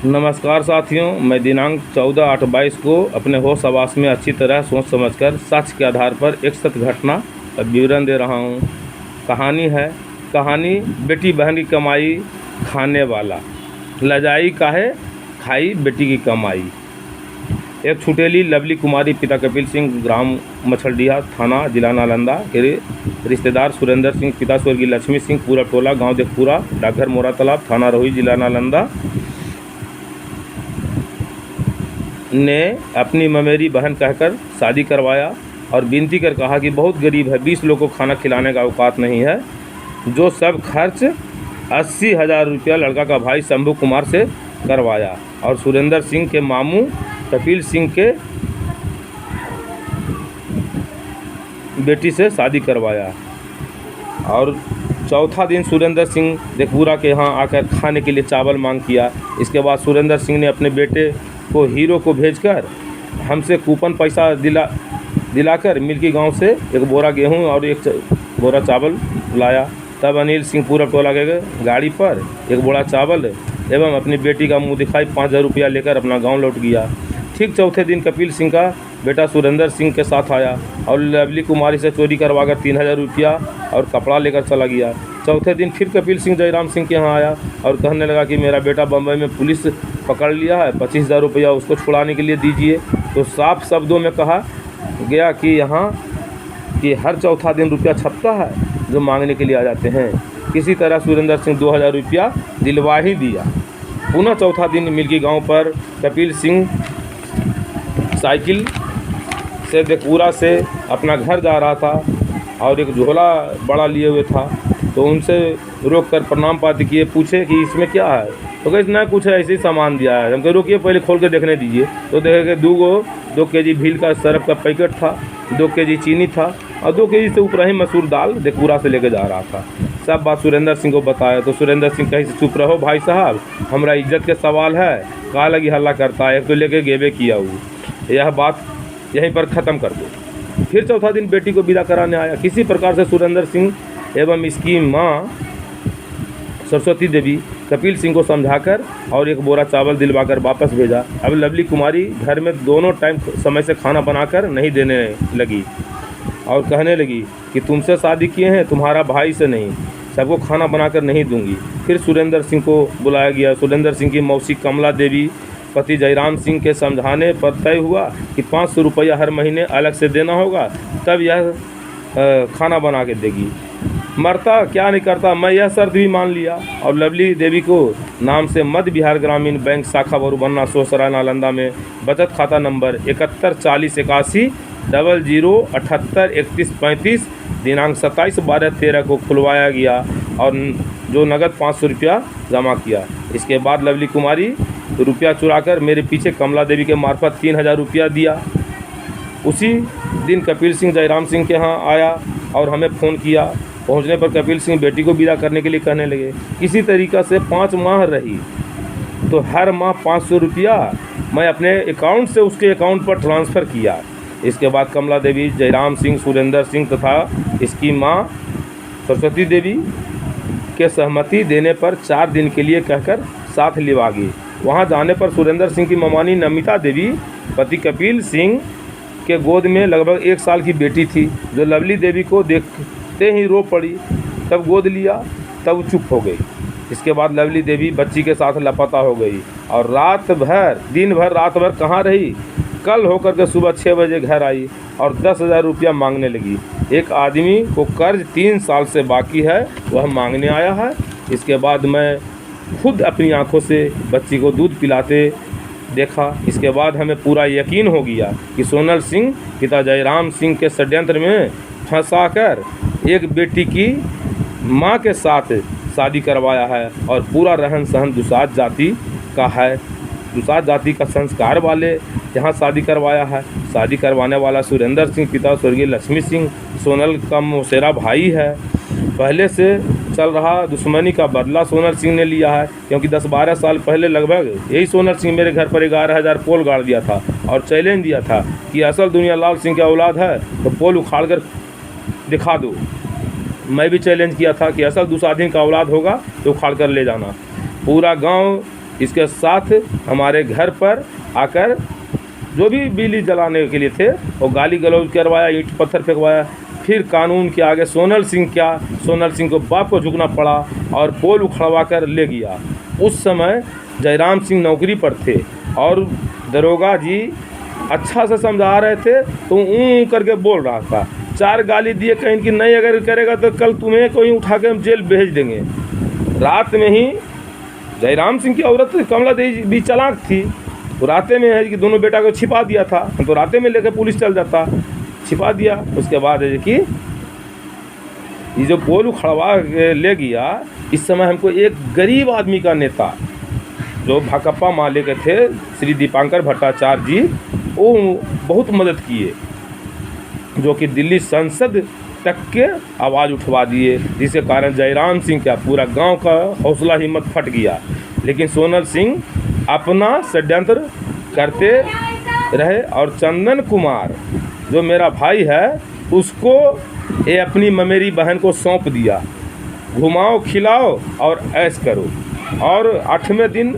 नमस्कार साथियों, मैं दिनांक 14/8/22 को अपने होश आवास में अच्छी तरह सोच समझकर सच के आधार पर एक सत्य घटना का विवरण दे रहा हूँ। कहानी बेटी बहन की कमाई खाने वाला, लजाई काहे खाई बेटी की कमाई। एक छुटेली लवली कुमारी पिता कपिल सिंह, ग्राम मछलडीहा, थाना जिला नालंदा के रिश्तेदार सुरेंद्र सिंह, पिता स्वर्गीय लक्ष्मी सिंह, पूरा टोला गांव देखपुरा, डाकघर मोरा तालाब, थाना रोही, जिला नालंदा, ने अपनी ममेरी बहन कहकर शादी करवाया और विनती कर कहा कि बहुत गरीब है, 20 लोगों को खाना खिलाने का औकात नहीं है। जो सब खर्च 80,000 रुपया लड़का का भाई शंभू कुमार से करवाया और सुरेंद्र सिंह के मामू कपिल सिंह के बेटी से शादी करवाया। और चौथा दिन सुरेंद्र सिंह देखपुरा के यहाँ आकर खाने के लिए चावल मांग किया। इसके बाद सुरेंद्र सिंह ने अपने बेटे को हीरो को भेजकर हमसे कूपन पैसा दिलाकर मिल्की गांव से एक बोरा गेहूं और एक बोरा चावल लाया। तब अनिल सिंह पूरा टोला के गाड़ी पर एक बोरा चावल एवं अपनी बेटी का मुंह दिखाई 5,000 रुपया लेकर अपना गांव लौट गया। ठीक चौथे दिन कपिल सिंह का बेटा सुरेंद्र सिंह के साथ आया और लवली कुमारी से चोरी करवाकर 3,000 रुपया और कपड़ा लेकर चला गया। चौथे दिन फिर कपिल सिंह जयराम सिंह के यहाँ आया और कहने लगा कि मेरा बेटा बम्बई में पुलिस पकड़ लिया है, 25,000 रुपया उसको छुड़ाने के लिए दीजिए। तो साफ शब्दों में कहा गया कि यहाँ कि हर चौथा दिन रुपया छपता है जो मांगने के लिए आ जाते हैं। किसी तरह सुरेंद्र सिंह 2,000 रुपया दिलवा ही दिया। पुनः चौथा दिन मिल्की गाँव पर कपिल सिंह साइकिल से देखपुरा से अपना घर जा रहा था और एक झोला बड़ा लिए हुए था। तो उनसे रोक कर प्रणाम पाती किए, पूछे कि इसमें क्या है। तो कहे ना कुछ है, ऐसे ही सामान दिया है। हम कहे रुकिए पहले खोल के देखने दीजिए। तो देखे कि 2 केजी भील का सरफ का पैकेट था, 2 केजी चीनी था और 2 केजी से ऊपर ही मसूर दाल देखपुरा से लेके जा रहा था। सब बात सुरेंद्र सिंह को बताया। तो सुरेंद्र सिंह कहीं से चुप रहो भाई साहब, हमारा इज्जत के सवाल है, कहा लगी हल्ला करता है, एक तो लेके गेबे किया हूँ, यह बात यहीं पर ख़त्म कर दो। फिर चौथा दिन बेटी को विदा कराने आया। किसी प्रकार से सुरेंद्र सिंह एवं इसकी माँ सरस्वती देवी कपिल सिंह को समझाकर और एक बोरा चावल दिलवाकर वापस भेजा। अब लवली कुमारी घर में दोनों टाइम समय से खाना बनाकर नहीं देने लगी और कहने लगी कि तुमसे शादी किए हैं, तुम्हारा भाई से नहीं, सबको खाना बनाकर नहीं दूंगी। फिर सुरेंद्र सिंह को बुलाया गया। सुरेंद्र सिंह की मौसी कमला देवी पति जयराम सिंह के समझाने पर तय हुआ कि 500 रुपया हर महीने अलग से देना होगा, तब यह खाना बना के देगी। मरता क्या नहीं करता, मैं यह शर्त भी मान लिया और लवली देवी को नाम से मध्य बिहार ग्रामीण बैंक शाखा बरूबन्ना सोसराय नालंदा में बचत खाता नंबर 71408100783135 दिनांक 27/12/13 को खुलवाया गया और जो नगद 500 रुपया जमा किया। इसके बाद लवली कुमारी रुपया चुराकर मेरे पीछे कमला देवी के मार्फत 3,000 रुपया दिया। उसी दिन कपिल सिंह जयराम सिंह के यहाँ आया और हमें फ़ोन किया। पहुंचने पर कपिल सिंह बेटी को विदा करने के लिए कहने लगे। किसी तरीक़ा से 5 माह रही तो हर माह 500 रुपया मैं अपने अकाउंट से उसके अकाउंट पर ट्रांसफ़र किया। इसके बाद कमला देवी, जयराम सिंह, सुरेंद्र सिंह तथा इसकी माँ सरस्वती देवी के सहमति देने पर 4 दिन के लिए कहकर साथ लिवा गई। वहाँ जाने पर सुरेंद्र सिंह की ममानी नमिता देवी पति कपिल सिंह के गोद में लगभग 1 साल की बेटी थी, जो लवली देवी को देखते ही रो पड़ी। तब गोद लिया, तब चुप हो गई। इसके बाद लवली देवी बच्ची के साथ लापता हो गई और दिन भर रात भर कहाँ रही। कल होकर के सुबह 6 बजे घर आई और 10,000 रुपया मांगने लगी। एक आदमी को कर्ज 3 साल से बाकी है, वह मांगने आया है। इसके बाद मैं खुद अपनी आंखों से बच्ची को दूध पिलाते देखा। इसके बाद हमें पूरा यकीन हो गया कि सोनल सिंह पिता जयराम सिंह के षड्यंत्र में फंसाकर एक बेटी की मां के साथ शादी करवाया है और पूरा रहन सहन दुसाध जाति का है। दुसाध जाति का संस्कार वाले यहाँ शादी करवाया है। शादी करवाने वाला सुरेंद्र सिंह पिता स्वर्गीय लक्ष्मी सिंह सोनल का मौसेरा भाई है। पहले से चल रहा दुश्मनी का बदला सोनल सिंह ने लिया है, क्योंकि 10-12 साल पहले लगभग यही सोनल सिंह मेरे घर पर 11,000 पोल गाड़ दिया था और चैलेंज दिया था कि असल दुनिया लाल सिंह की औलाद है तो पोल उखाड़ कर दिखा दो। मैं भी चैलेंज किया था कि असल दुसाधीन का औलाद होगा तो उखाड़ कर ले जाना। पूरा गांव इसके साथ हमारे घर पर आकर जो भी बिजली जलाने के लिए थे वो गाली गलौज करवाया, ईंट पत्थर फेंकवाया। फिर कानून के आगे सोनल सिंह को बाप को झुकना पड़ा और पोल उखड़वा कर ले गया। उस समय जयराम सिंह नौकरी पर थे और दरोगा जी अच्छा से समझा रहे थे तो ऊँ करके बोल रहा था। 4 गाली दिए, कहीं कि नहीं अगर करेगा तो कल तुम्हें कोई उठा के हम जेल भेज देंगे। रात में ही जयराम सिंह की औरत कमला देवी भी चालाक थी, तो राते में है कि दोनों बेटा को छिपा दिया था, तो राते में लेकर पुलिस चल जाता, छिपा दिया। उसके बाद है कि ये जो पोल उखड़वा ले गया, इस समय हमको एक गरीब आदमी का नेता जो भाकपा माले के थे श्री दीपांकर भट्टाचार्य जी, वो बहुत मदद किए, जो कि दिल्ली संसद तक के आवाज़ उठवा दिए, जिसके कारण जयराम सिंह का पूरा गांव का हौसला हिम्मत फट गया। लेकिन सोनल सिंह अपना षड्यंत्र करते रहे और चंदन कुमार जो मेरा भाई है उसको ये अपनी ममेरी बहन को सौंप दिया, घुमाओ खिलाओ और ऐश करो। और 8वें दिन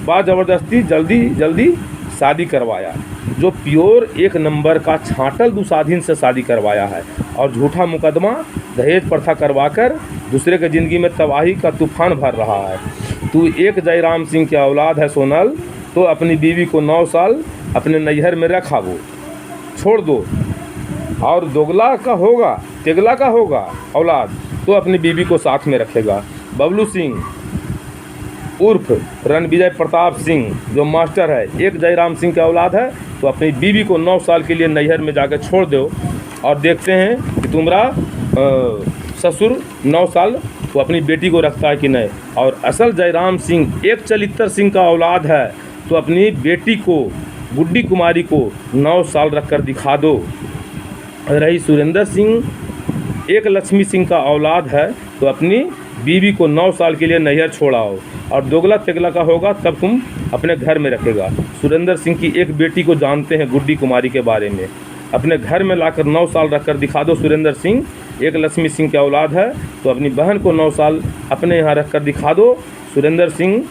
बाद ज़बरदस्ती जल्दी शादी करवाया, जो प्योर 1 नंबर का छाटल दुसाधीन से शादी करवाया है और झूठा मुकदमा दहेज प्रथा करवाकर दूसरे के ज़िंदगी में तबाही का तूफान भर रहा है। तू एक जयराम सिंह की औलाद है सोनल, तो अपनी बीवी को 9 साल अपने नैहर में रखा, वो छोड़ दो। और दोगला का होगा औलाद तो अपनी बीवी को साथ में रखेगा। बबलू सिंह उर्फ रणविजय प्रताप सिंह जो मास्टर है, एक जयराम सिंह की औलाद है, तो अपनी बीवी को 9 साल के लिए नैहर में जाकर छोड़ दो और देखते हैं कि तुम्हारा ससुर 9 साल वो अपनी बेटी को रखता है कि नहीं। और असल जयराम सिंह एक चलित्र सिंह का औलाद है, तो अपनी बेटी को गुड्डी कुमारी को 9 साल रखकर दिखा दो। रही सुरेंद्र सिंह एक लक्ष्मी सिंह का औलाद है, तो अपनी बीवी को 9 साल के लिए नैहर छोड़ाओ और दोगला तेगला का होगा तब तुम अपने घर में रखेगा। सुरेंद्र सिंह की एक बेटी को जानते हैं गुड्डी कुमारी के बारे में, अपने घर में लाकर 9 साल रखकर दिखा दो। सुरेंद्र सिंह एक लक्ष्मी सिंह की औलाद है, तो अपनी बहन को 9 साल अपने यहाँ रखकर दिखा दो। सुरेंद्र सिंह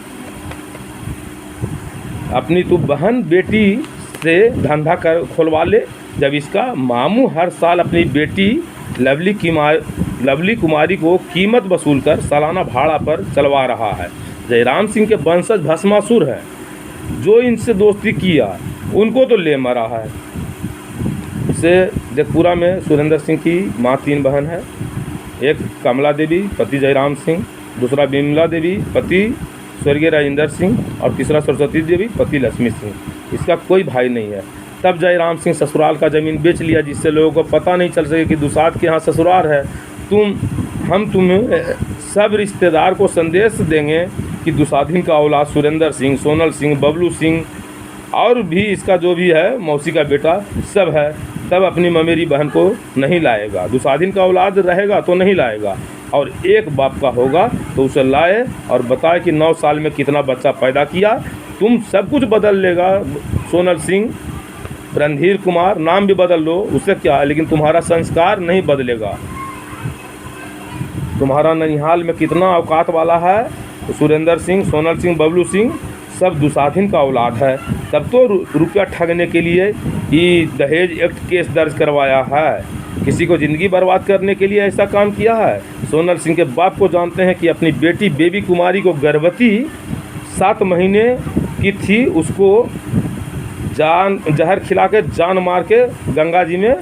अपनी तो बहन बेटी से धंधा कर खोलवा ले, जब इसका मामू हर साल अपनी बेटी लवली कुमारी को कीमत वसूल कर सालाना भाड़ा पर चलवा रहा है। जयराम सिंह के वंशज भस्मासुर है, जो इनसे दोस्ती किया उनको तो ले मरा है। इससे जगपुरा में सुरेंद्र सिंह की माँ 3 बहन है, एक कमला देवी पति जयराम सिंह, दूसरा विमला देवी पति स्वर्गीय राजेंद्र सिंह और तीसरा सरस्वती देवी पति लक्ष्मी सिंह। इसका कोई भाई नहीं है। तब जयराम सिंह ससुराल का ज़मीन बेच लिया, जिससे लोगों को पता नहीं चल सके कि दुसाध के यहाँ ससुराल है। हम तुम्हें सब रिश्तेदार को संदेश देंगे कि दुसाधीन का औलाद सुरेंद्र सिंह, सोनल सिंह, बबलू सिंह और भी इसका जो भी है मौसी का बेटा सब है, तब अपनी ममेरी बहन को नहीं लाएगा। दुसाधीन का औलाद रहेगा तो नहीं लाएगा, और एक बाप का होगा तो उसे लाए और बताए कि 9 साल में कितना बच्चा पैदा किया। तुम सब कुछ बदल लेगा सोनल सिंह, रणधीर कुमार नाम भी बदल लो, उससे क्या, लेकिन तुम्हारा संस्कार नहीं बदलेगा। तुम्हारा ननिहाल में कितना औकात वाला है, तो सुरेंद्र सिंह, सोनल सिंह, बबलू सिंह सब दुसाधीन का औलाद है। तब तो रुपया ठगने के लिए ये दहेज एक्ट केस दर्ज करवाया है, किसी को ज़िंदगी बर्बाद करने के लिए ऐसा काम किया है। सोनल सिंह के बाप को जानते हैं कि अपनी बेटी बेबी कुमारी को गर्भवती 7 महीने की थी, उसको जहर खिला के जान मार के गंगा जी में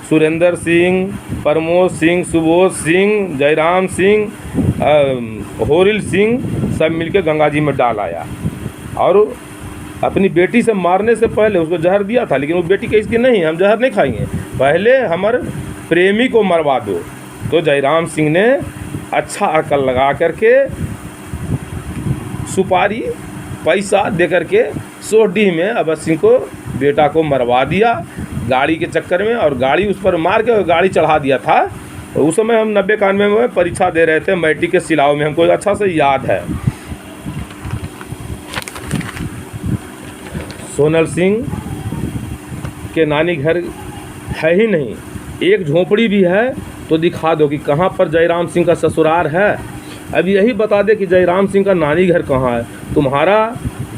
सुरेंद्र सिंह, प्रमोद सिंह, सुबोध सिंह, जयराम सिंह, होरिल सिंह सब मिलके गंगा जी में डाल आया और अपनी बेटी से मारने से पहले उसको जहर दिया था। लेकिन वो बेटी कही इसकी नहीं, हम जहर नहीं खाएंगे, पहले हमारे प्रेमी को मरवा दो। तो जयराम सिंह ने अच्छा अकल लगा करके सुपारी पैसा दे करके सोहडीह में अभय सिंह को बेटा को मरवा दिया गाड़ी के चक्कर में, और गाड़ी उस पर मार के गाड़ी चढ़ा दिया था। तो उस समय हम 90-91 में परीक्षा दे रहे थे मैट्रिक के सिलाव में, हमको अच्छा से याद है। सोनल सिंह के नानी घर है ही नहीं, एक झोपड़ी भी है तो दिखा दो कि कहाँ पर जयराम सिंह का ससुराल है। अब यही बता दे कि जयराम सिंह का नानी घर कहाँ है। तुम्हारा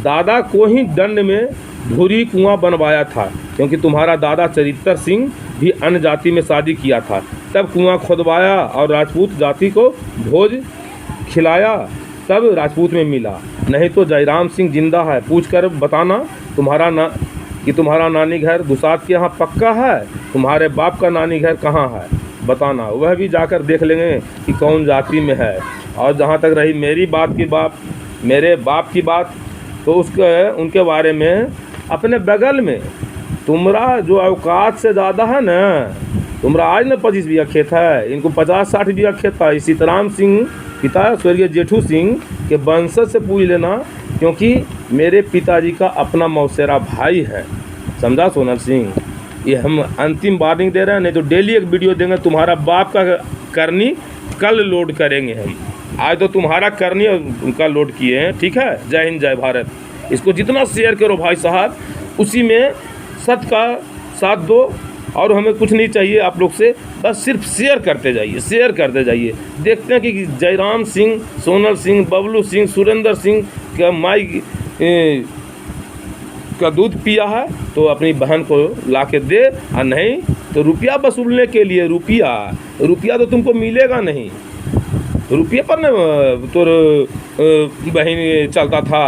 दादा को ही दंड में भूरी कुआं बनवाया था, क्योंकि तुम्हारा दादा चरित्र सिंह भी अन्य जाति में शादी किया था, तब कुआं खुदवाया और राजपूत जाति को भोज खिलाया, तब राजपूत में मिला। नहीं तो जयराम सिंह जिंदा है, पूछ कर बताना तुम्हारा नानी घर दुसाद के यहाँ पक्का है, तुम्हारे बाप का नानी घर कहाँ है बताना, वह भी जाकर देख लेंगे कि कौन जाति में है। और जहाँ तक रही मेरे बाप की बात, तो उनके बारे में अपने बगल में तुम्हारा जो औकात से ज़्यादा है ना, तुम्हारा आज ना 25 बीघा खेत है, इनको 50-60 बीघा खेत था। इस सीताराम सिंह पिता स्वर्गीय जेठू सिंह के वंशज से पूछ लेना, क्योंकि मेरे पिताजी का अपना मौसेरा भाई है, समझा सोनल सिंह। ये हम अंतिम वार्निंग दे रहे हैं, नहीं तो डेली एक वीडियो देंगे। तुम्हारा बाप का करनी कल लोड करेंगे हम, आज तो तुम्हारा करनी उनका लोड किए हैं। ठीक है, जय हिंद जय भारत। इसको जितना शेयर करो भाई साहब, उसी में सत्य का साथ दो, और हमें कुछ नहीं चाहिए आप लोग से, बस सिर्फ शेयर करते जाइए। देखते हैं कि जयराम सिंह, सोनल सिंह, बबलू सिंह, सुरेंद्र सिंह का माई का दूध पिया है तो अपनी बहन को ला के दे, और नहीं तो रुपया वसूलने के लिए रुपया तो तुमको मिलेगा नहीं। रुपये पर न तो बहन चलता था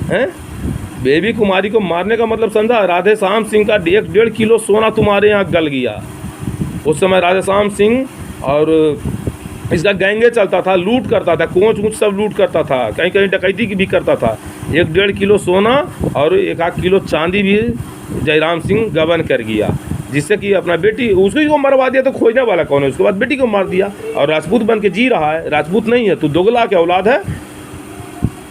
हैं। बेबी कुमारी को मारने का मतलब समझा। राधे श्याम सिंह का 1.5 किलो सोना तुम्हारे यहाँ गल गया। उस समय राधे श्याम सिंह और इसका गैंगे चलता था, लूट करता था, कोच सब लूट करता था, कहीं कहीं डकैती भी करता था। 1.5 किलो सोना और 1 किलो चांदी भी जयराम सिंह गबन कर गया, जिससे कि अपना बेटी उसको मरवा दिया। तो खोजने वाला कौन है? उसके बाद बेटी को मार दिया और राजपूत बन के जी रहा है। राजपूत नहीं है, तू दोगला के औलाद है।